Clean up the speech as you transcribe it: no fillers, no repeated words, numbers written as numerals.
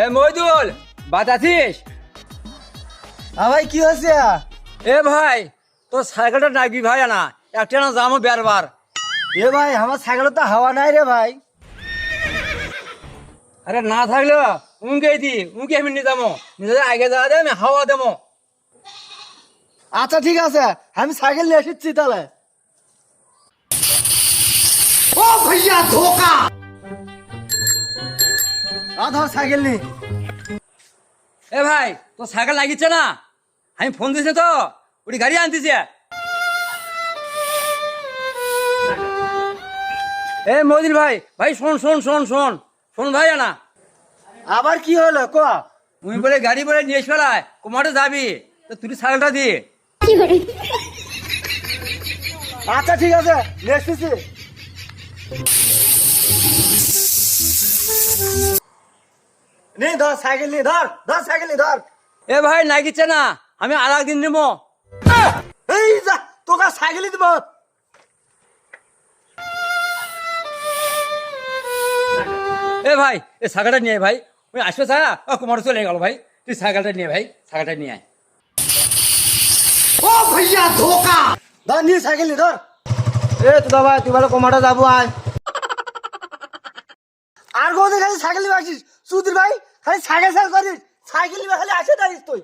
এ মইদুল বাত আছিস? ভাই কি হয়েছে? এ ভাই তোর সাইকেলটা ডাকবি ভাই না একটা না যাবো বেরবার। এ ভাই আমার সাইকেলে তো হাওয়া নাই রে ভাই। আরে না থাকলে উনকে দি উনকে আমি নিয়ে যাবো, নিজে আগে যাওয়া দে, আমি হাওয়া দেবো। আচ্ছা ঠিক আছে, আমি সাইকেল নিয়ে এসেছি তাহলে। ও ভাইয়া ধোকা! ধর সাইকেল নি। এ ভাই তোর সাইকেল লাগিচ্ছে না, আমি ফোন দিছি তো ওটি গাড়ি আনতেছে। এ মদিল ভাই, ভাই শোন শোন শোন শোন শোন ভাই না, আবার কি হলো ক? তুমি বলে গাড়ি বলে নিয়ে ফেলায় কুমারে যাবি, তো তুই সাইকেলটা দি। আচ্ছা ঠিক আছে নিয়ে এসেছি। নি ধর সাইকেল নি, ধর ধর সাইকেল নি ধর। এ ভাই লাগিচ্ছে না, আমি আর একদিন নেবো। এই যা তোকে সাইকেলই দিব। এ ভাই এ সাইকেলটা নিয়ে আয় ভাই, ওই আসবে ছাড়া কুমার চলে গেল ভাই, তুই সাইকেলটা নিয়ে ভাই, সাইকেলটা নিয়ে আয়। ও ভাইয়া ধোকা! ধর নি সাইকেল নি ধর। এ তো ভাই তুই বলে কমাটা যাবো আয়। আর কোথায় খালি সাইকেল নিয়ে আসিস সুধীর ভাই, খালি সাইকেল করিস, সাইকেল নিয়ে খালি আসে যাইস তুই।